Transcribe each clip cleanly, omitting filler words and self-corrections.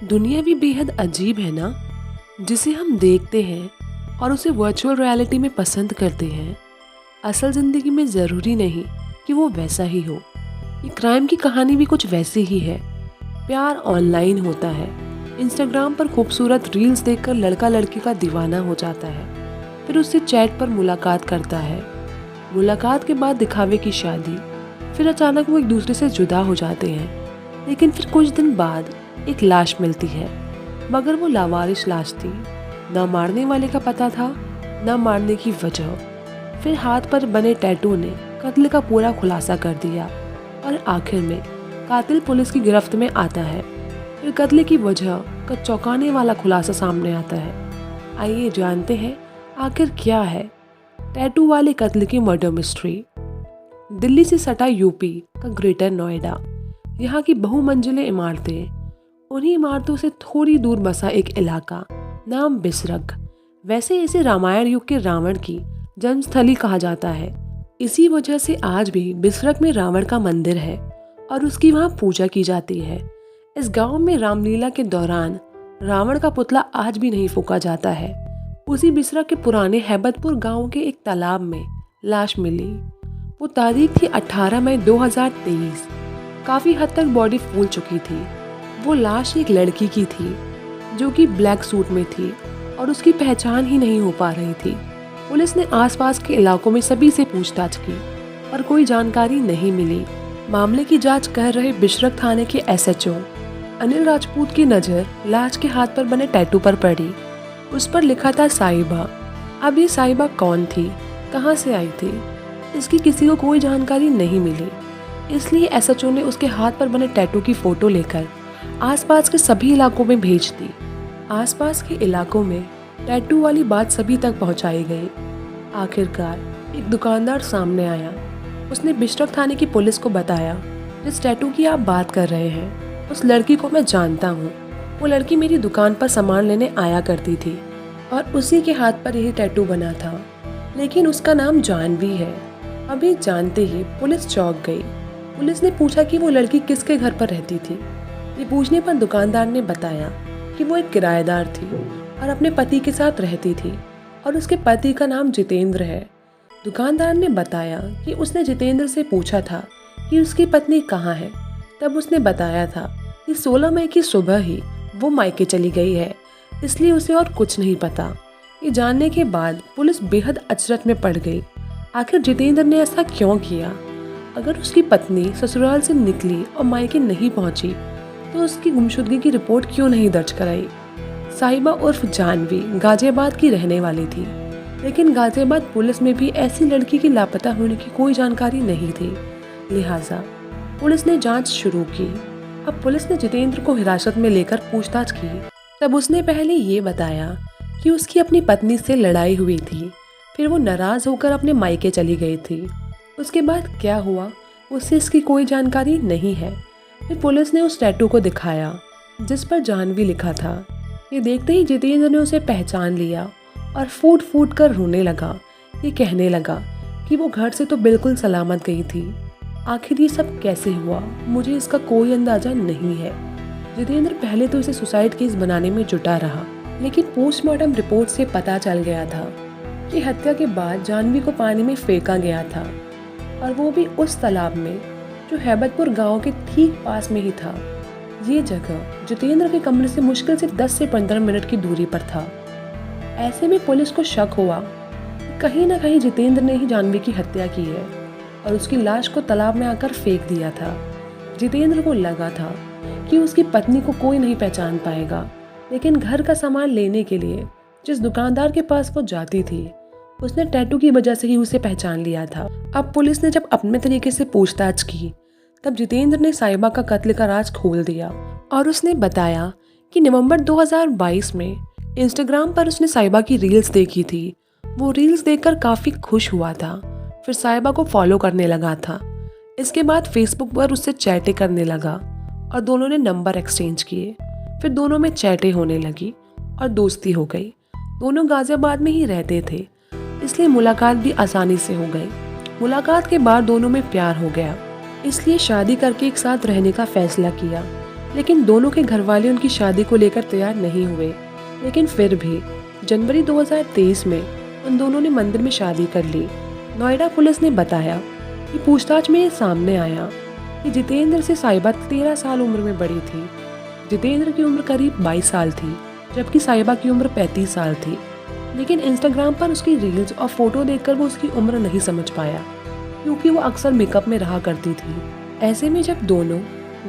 दुनिया भी बेहद अजीब है ना, जिसे हम देखते हैं और उसे वर्चुअल रियलिटी में पसंद करते हैं। असल जिंदगी में ज़रूरी नहीं कि वो वैसा ही हो। ये क्राइम की कहानी भी कुछ वैसी ही है। प्यार ऑनलाइन होता है। इंस्टाग्राम पर खूबसूरत रील्स देखकर लड़का लड़की का दीवाना हो जाता है, फिर उससे चैट पर मुलाकात करता है। मुलाकात के बाद दिखावे की शादी, फिर अचानक वो एक दूसरे से जुदा हो जाते हैं। लेकिन फिर कुछ दिन बाद एक लाश मिलती है, मगर वो लावारिस लाश थी। न मारने वाले का पता था, न मारने की वजह। फिर हाथ पर बने टैटू ने कत्ल का पूरा खुलासा कर दिया और आखिर में कातिल पुलिस की गिरफ्त में आता है। फिर कत्ल की वजह का चौंकाने वाला खुलासा सामने आता है। आइए जानते हैं आखिर क्या है टैटू वाले कत्ल की मर्डर मिस्ट्री। दिल्ली से सटा यूपी का ग्रेटर नोएडा, यहाँ की बहुमंजिले इमारतें, उन्हीं इमारतों से थोड़ी दूर बसा एक इलाका नाम बिसरख। वैसे इसे रामायण युग के रावण की जन्मस्थली कहा जाता है। इसी वजह से आज भी बिसरख में रावण का मंदिर है और उसकी वहाँ पूजा की जाती है। इस गांव में रामलीला के दौरान रावण का पुतला आज भी नहीं फूंका जाता है। उसी बिसरख के पुराने हैबतपुर गांव के एक तालाब में लाश मिली। वो तारीख थी 18 मई 2023। काफी हद तक बॉडी फूल चुकी थी। वो लाश एक लड़की की थी जो कि ब्लैक सूट में थी और उसकी पहचान ही नहीं हो पा रही थी। पुलिस ने आसपास के इलाकों में सभी से पूछताछ की पर कोई जानकारी नहीं मिली। मामले की जांच कर रहे बिसरख थाने के एसएचओ अनिल राजपूत की नज़र लाश के हाथ पर बने टैटू पर पड़ी। उस पर लिखा था साहिबा। अब ये साहिबा कौन थी, कहाँ से आई थी, इसकी किसी को कोई जानकारी नहीं मिली। इसलिए एसएचओ ने उसके हाथ पर बने टैटू की फोटो लेकर आसपास के सभी इलाकों में भेज दी। आसपास के इलाकों में टैटू वाली बात सभी तक पहुंचाई गई। आखिरकार एक दुकानदार सामने आया। उसने बिसरख थाने की पुलिस को बताया, जिस टैटू की आप बात कर रहे हैं उस लड़की को मैं जानता हूँ। वो लड़की मेरी दुकान पर सामान लेने आया करती थी और उसी के हाथ पर यही टैटू बना था, लेकिन उसका नाम जानवी है। अभी जानते ही पुलिस चौंक गई। पुलिस ने पूछा कि वो लड़की किसके घर पर रहती थी। ये पूछने पर दुकानदार ने बताया कि वो एक किराएदार थी और अपने पति के साथ रहती थी और उसके पति का नाम जितेंद्र है। दुकानदार ने बताया कि उसने जितेंद्र से पूछा था कि उसकी पत्नी कहाँ है। तब उसने बताया था कि 16 मई की सुबह ही वो मायके चली गई है, इसलिए उसे और कुछ नहीं पता। ये जानने के बाद पुलिस बेहद अचरज में पड़ गई। आखिर जितेंद्र ने ऐसा क्यों किया? अगर उसकी पत्नी ससुराल से निकली और मायके नहीं पहुंची तो उसकी गुमशुदगी की रिपोर्ट क्यों नहीं दर्ज कराई? साहिबा उर्फ जानवी गाजियाबाद की रहने वाली थी, लेकिन गाजियाबाद पुलिस में भी ऐसी लड़की की लापता होने की कोई जानकारी नहीं थी। लिहाजा पुलिस ने जांच शुरू की। अब पुलिस ने जितेंद्र को हिरासत में लेकर पूछताछ की। तब उसने पहले ये बताया कि उसकी अपनी पत्नी से लड़ाई हुई थी, फिर वो नाराज होकर अपने मायके चली गई थी। उसके बाद क्या हुआ उससे इसकी कोई जानकारी नहीं है। फिर पुलिस ने उस टैटू को दिखाया जिस पर जानवी लिखा था। ये देखते ही जितेंद्र ने उसे पहचान लिया और फूट फूट कर रोने लगा। ये कहने लगा कि वो घर से तो बिल्कुल सलामत गई थी। आखिर ये सब कैसे हुआ, मुझे इसका कोई अंदाजा नहीं है। जितेंद्र पहले तो इसे सुसाइड केस बनाने में जुटा रहा, लेकिन पोस्टमार्टम रिपोर्ट से पता चल गया था कि हत्या के बाद जानवी को पानी में फेंका गया था, और वो भी उस तालाब में जो हैबतपुर गांव के ठीक पास में ही था। ये जगह जितेंद्र के कमरे से मुश्किल से 10 से 15 मिनट की दूरी पर था। ऐसे में पुलिस को शक हुआ कि कहीं ना कहीं जितेंद्र ने ही जानवी की हत्या की है और उसकी लाश को तालाब में आकर फेंक दिया था। जितेंद्र को लगा था कि उसकी पत्नी को कोई नहीं पहचान पाएगा, लेकिन घर का सामान लेने के लिए जिस दुकानदार के पास वो जाती थी उसने टैटू की वजह से ही उसे पहचान लिया था। अब पुलिस ने जब अपने तरीके से पूछताछ की तब जितेंद्र ने साहिबा का कत्ल का राज खोल दिया और उसने बताया कि नवंबर 2022 में इंस्टाग्राम पर उसने साहिबा की रील्स देखी थी। वो रील्स देखकर काफ़ी खुश हुआ था, फिर साहिबा को फॉलो करने लगा था। इसके बाद फेसबुक पर उससे चैटें करने लगा और दोनों ने नंबर एक्सचेंज किए। फिर दोनों में चैटें होने लगी और दोस्ती हो गई। दोनों गाजियाबाद में ही रहते थे, इसलिए मुलाकात भी आसानी से हो गई। मुलाकात के बाद दोनों में प्यार हो गया, इसलिए शादी करके एक साथ रहने का फैसला किया। लेकिन दोनों के घर वाले उनकी शादी को लेकर तैयार नहीं हुए। लेकिन फिर भी जनवरी 2023 में उन दोनों ने मंदिर में शादी कर ली। नोएडा पुलिस ने बताया कि पूछताछ में ये सामने आया कि जितेंद्र से साहिबा 13 साल उम्र में बड़ी थी। जितेंद्र की उम्र करीब 22 साल थी, जबकि साहिबा की उम्र 35 साल थी। लेकिन इंस्टाग्राम पर उसकी रील्स और फोटो देखकर वो उसकी उम्र नहीं समझ पाया, क्योंकि वो अक्सर मेकअप में रहा करती थी। ऐसे में जब दोनों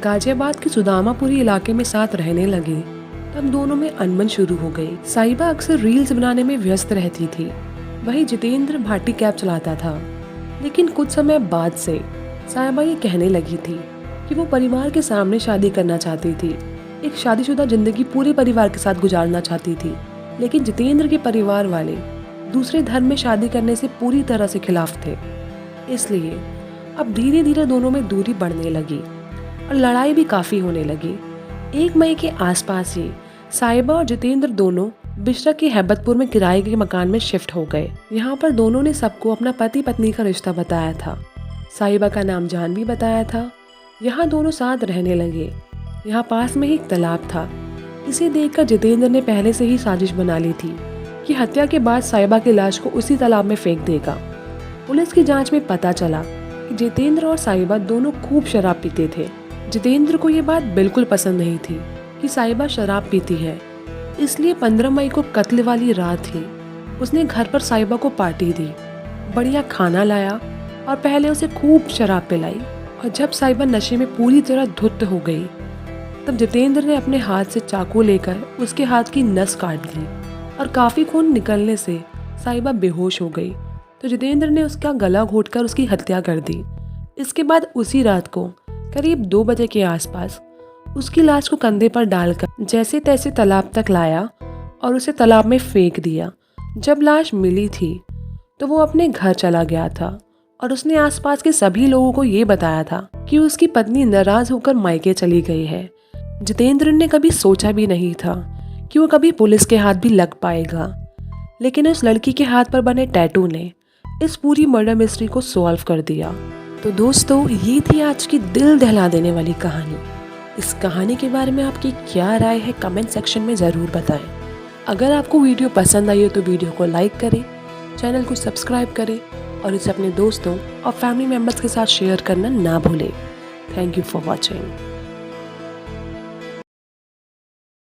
गाजियाबाद के सुदामापुरी इलाके में साथ रहने लगे, तब दोनों में अनबन शुरू हो गई। साहिबा अक्सर रील्स बनाने में व्यस्त रहती थी, वहीं जितेंद्र भाटी कैब चलाता था। लेकिन कुछ समय बाद से साहिबा ये कहने लगी थी कि वो परिवार के सामने शादी करना चाहती थी, एक शादीशुदा जिंदगी पूरे परिवार के साथ गुजारना चाहती थी। लेकिन जितेंद्र के परिवार वाले दूसरे धर्म में शादी करने से पूरी तरह से खिलाफ थे। इसलिए अब धीरे धीरे दोनों में दूरी बढ़ने लगी और लड़ाई भी काफ़ी होने लगी। 1 मई के आसपास ही साहिबा और जितेंद्र दोनों बिशरा के हैबतपुर में किराए के मकान में शिफ्ट हो गए। यहाँ पर दोनों ने सबको अपना पति पत्नी का रिश्ता बताया था। साहिबा का नाम जानवी बताया था। यहाँ दोनों साथ रहने लगे। यहाँ पास में ही एक तालाब था। इसे देखकर जितेंद्र ने पहले से ही साजिश बना ली थी कि हत्या के बाद साहिबा की लाश को उसी तालाब में फेंक देगा। पुलिस की जांच में पता चला कि जितेंद्र और साहिबा दोनों खूब शराब पीते थे। जितेंद्र को ये बात बिल्कुल पसंद नहीं थी कि साहिबा शराब पीती है, इसलिए 15 मई को कत्ल वाली रात ही उसने घर पर साहिबा को पार्टी दी, बढ़िया खाना लाया और पहले उसे खूब शराब पिलाई। और जब साहिबा नशे में पूरी तरह धुत हो गई, तब जितेंद्र ने अपने हाथ से चाकू लेकर उसके हाथ की नस काट दी और काफ़ी खून निकलने से साहिबा बेहोश हो गई। तो जितेंद्र ने उसका गला घोंटकर उसकी हत्या कर दी। इसके बाद उसी रात को करीब 2 बजे के आसपास उसकी लाश को कंधे पर डालकर जैसे तैसे तालाब तक लाया और उसे तालाब में फेंक दिया। जब लाश मिली थी तो वो अपने घर चला गया था और उसने आसपास के सभी लोगों को ये बताया था कि उसकी पत्नी नाराज होकर मायके चली गई है। जितेंद्र ने कभी सोचा भी नहीं था कि वो कभी पुलिस के हाथ भी लग पाएगा, लेकिन उस लड़की के हाथ पर बने टैटू ने इस पूरी मर्डर मिस्ट्री को सॉल्व कर दिया। तो दोस्तों, ये थी आज की दिल दहला देने वाली कहानी। इस कहानी के बारे में आपकी क्या राय है कमेंट सेक्शन में ज़रूर बताएं। अगर आपको वीडियो पसंद आई हो तो वीडियो को लाइक करें, चैनल को सब्सक्राइब करें और इसे अपने दोस्तों और फैमिली मेम्बर्स के साथ शेयर करना ना भूलें। Thank you for watching.